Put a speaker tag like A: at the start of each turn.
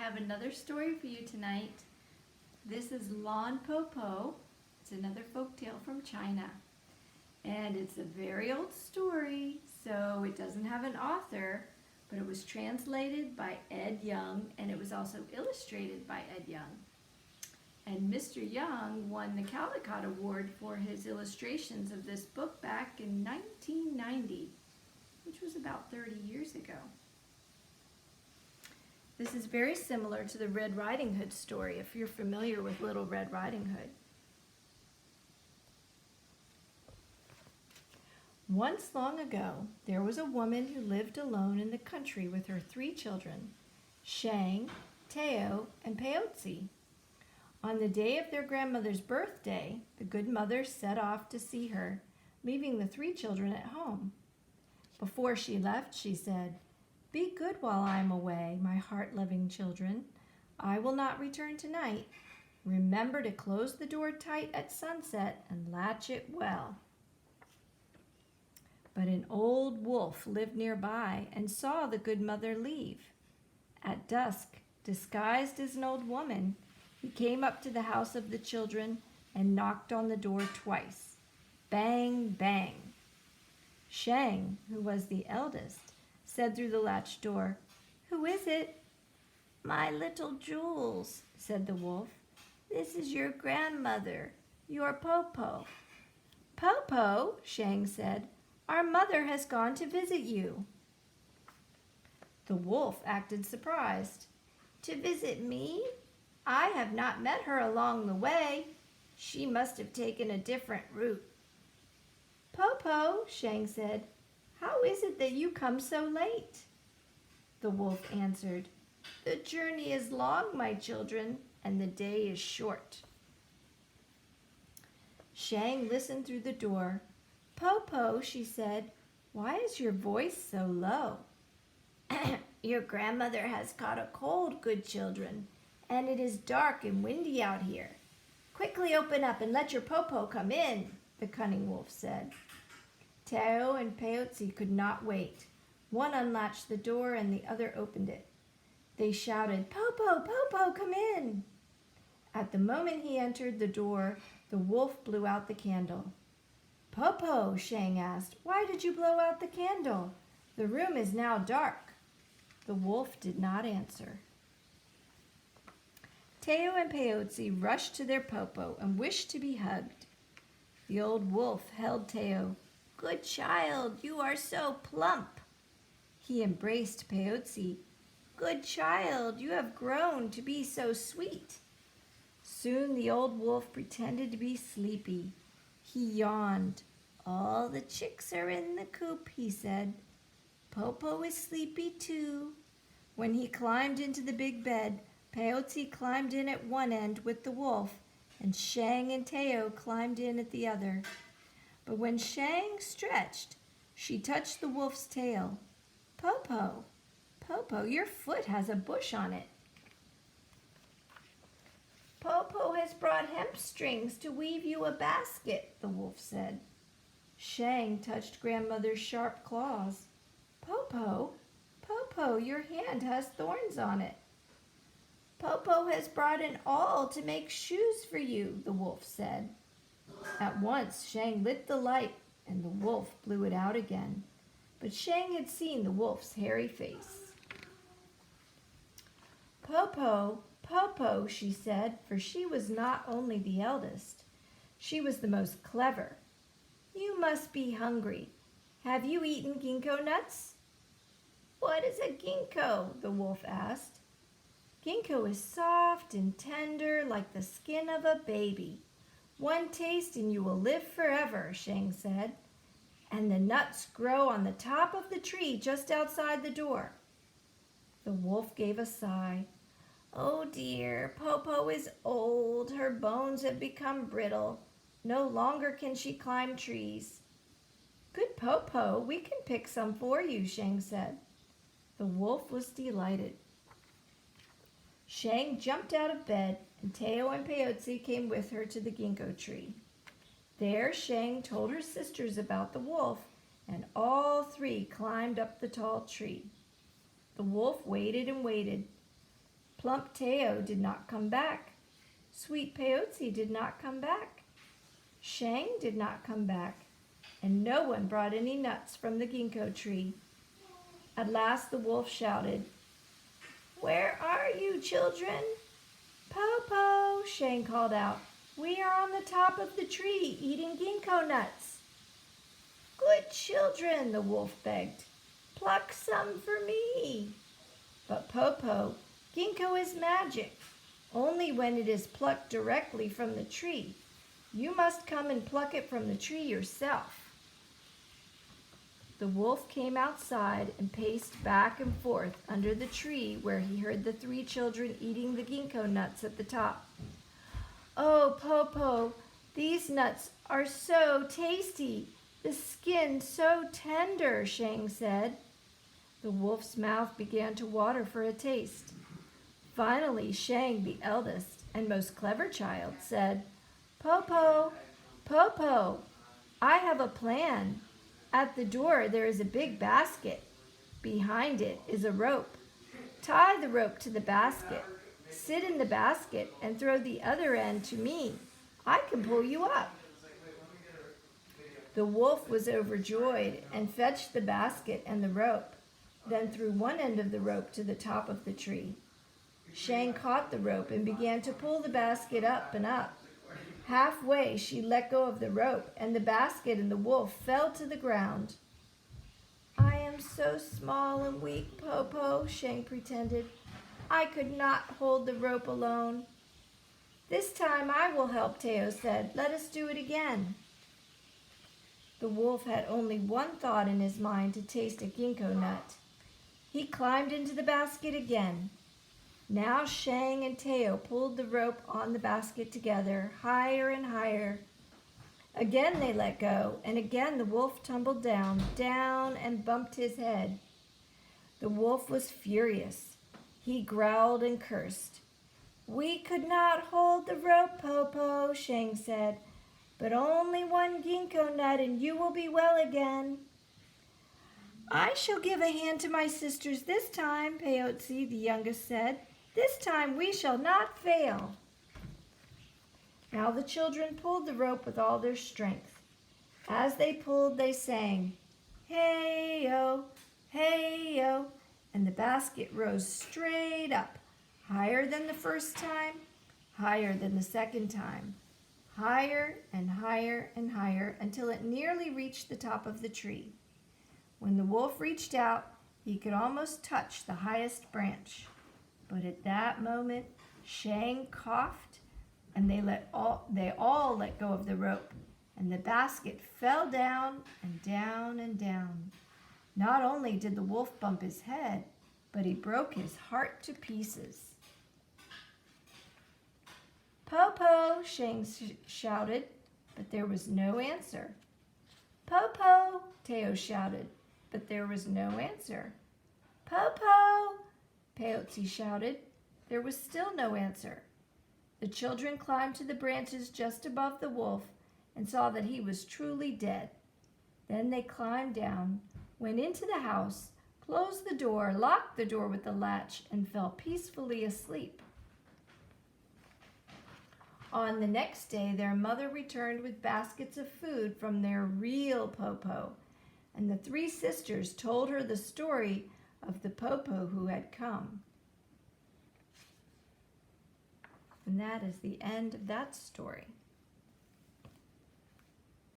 A: have another story for you tonight. This is Lon Po Po. It's another folk tale from China. And it's a very old story, so it doesn't have an author, but it was translated by Ed Young, and it was also illustrated by Ed Young. And Mr. Young won the Caldecott Award for his illustrations of this book back in 1990, which was about 30 years ago. This is very similar to the Red Riding Hood story, if you're familiar with Little Red Riding Hood. Once long ago, there was a woman who lived alone in the country with her 3 children, Shang, Teo, and Peotzi. On the day of their grandmother's birthday, the good mother set off to see her, leaving the 3 children at home. Before she left, she said, "Be good while I am away, my heart-loving children. I will not return tonight. Remember to close the door tight at sunset and latch it well." But an old wolf lived nearby and saw the good mother leave. At dusk, disguised as an old woman, he came up to the house of the children and knocked on the door twice. Bang, bang. Shang, who was the eldest, said through the latched door, "Who is it?" "My little Jules," said the wolf. "This is your grandmother, your Po Po." "Po Po," Shang said, "our mother has gone to visit you." The wolf acted surprised. "To visit me? I have not met her along the way. She must have taken a different route." "Po Po," Shang said, "how is it that you come so late?" The wolf answered, "The journey is long, my children, and the day is short." Shang listened through the door. "Po Po," she said, "why is your voice so low?" "Your grandmother has caught a cold, good children, and it is dark and windy out here. Quickly open up and let your Po Po come in," the cunning wolf said. Teo and Peotzi could not wait. One unlatched the door and the other opened it. They shouted, "Po Po, Po Po, come in!" At the moment he entered the door, the wolf blew out the candle. "Po Po," Shang asked, "why did you blow out the candle? The room is now dark." The wolf did not answer. Teo and Peotzi rushed to their Po Po and wished to be hugged. The old wolf held Teo. "Good child, you are so plump." He embraced Peotzi. "Good child, you have grown to be so sweet." Soon the old wolf pretended to be sleepy. He yawned. "All the chicks are in the coop," he said. "Po Po is sleepy too." When he climbed into the big bed, Peotzi climbed in at one end with the wolf, and Shang and Teo climbed in at the other. But when Shang stretched, she touched the wolf's tail. "Po Po, Po Po, your foot has a bush on it." "Po Po has brought hemp strings to weave you a basket," the wolf said. Shang touched grandmother's sharp claws. "Po Po, Po Po, your hand has thorns on it." "Po Po has brought an awl to make shoes for you," the wolf said. At once Shang lit the light and the wolf blew it out again. But Shang had seen the wolf's hairy face. "Po Po, Po Po," she said, for she was not only the eldest, she was the most clever. "You must be hungry. Have you eaten ginkgo nuts?" "What is a ginkgo?" the wolf asked. "Ginkgo is soft and tender like the skin of a baby. One taste and you will live forever," Shang said. "And the nuts grow on the top of the tree just outside the door." The wolf gave a sigh. "Oh dear, Po Po is old. Her bones have become brittle. No longer can she climb trees." "Good Po Po, we can pick some for you," Shang said. The wolf was delighted. Shang jumped out of bed, and Teo and Peotzi came with her to the ginkgo tree. There Shang told her sisters about the wolf, and all 3 climbed up the tall tree. The wolf waited and waited. Plump Teo did not come back. Sweet Peyote did not come back. Shang did not come back, and no one brought any nuts from the ginkgo tree. At last the wolf shouted, "Where are you, children?" "Po Po," Shang called out. "We are on the top of the tree eating ginkgo nuts." "Good children," the wolf begged. "Pluck some for me." "But Po Po, ginkgo is magic, only when it is plucked directly from the tree. You must come and pluck it from the tree yourself." The wolf came outside and paced back and forth under the tree where he heard the three children eating the ginkgo nuts at the top. "Oh, Po Po, these nuts are so tasty, the skin so tender," Shang said. The wolf's mouth began to water for a taste. Finally, Shang, the eldest and most clever child, said, "Po Po, Po Po, I have a plan. At the door there is a big basket. Behind it is a rope. Tie the rope to the basket. Sit in the basket and throw the other end to me. I can pull you up." The wolf was overjoyed and fetched the basket and the rope, then threw one end of the rope to the top of the tree. Shang caught the rope and began to pull the basket up and up. Halfway, she let go of the rope, and the basket and the wolf fell to the ground. "I am so small and weak, Po Po," Shang pretended. "I could not hold the rope alone." "This time I will help," Teo said. "Let us do it again." The wolf had only one thought in his mind, to taste a ginkgo nut. He climbed into the basket again. Now Shang and Teo pulled the rope on the basket together, higher and higher. Again they let go, and again the wolf tumbled down, and bumped his head. The wolf was furious. He growled and cursed. "We could not hold the rope, Po Po," Shang said, "but only one ginkgo nut and you will be well again." "I shall give a hand to my sisters this time," Peyote, the youngest, said. "This time we shall not fail." Now the children pulled the rope with all their strength. As they pulled, they sang, "Hey-o, hey-o," and the basket rose straight up, higher than the first time, higher than the second time, higher and higher and higher, until it nearly reached the top of the tree. When the wolf reached out, he could almost touch the highest branch. But at that moment, Shang coughed, and they all let go of the rope, and the basket fell down and down and down. Not only did the wolf bump his head, but he broke his heart to pieces. "Po Po," Shang shouted, but there was no answer. "Po Po," Teo shouted, but there was no answer. "Po Po," Peyote shouted. There was still no answer. The children climbed to the branches just above the wolf and saw that he was truly dead. Then they climbed down, went into the house, closed the door, locked the door with the latch, and fell peacefully asleep. On the next day, their mother returned with baskets of food from their real Po Po, and the three sisters told her the story of the Po Po who had come. And that is the end of that story.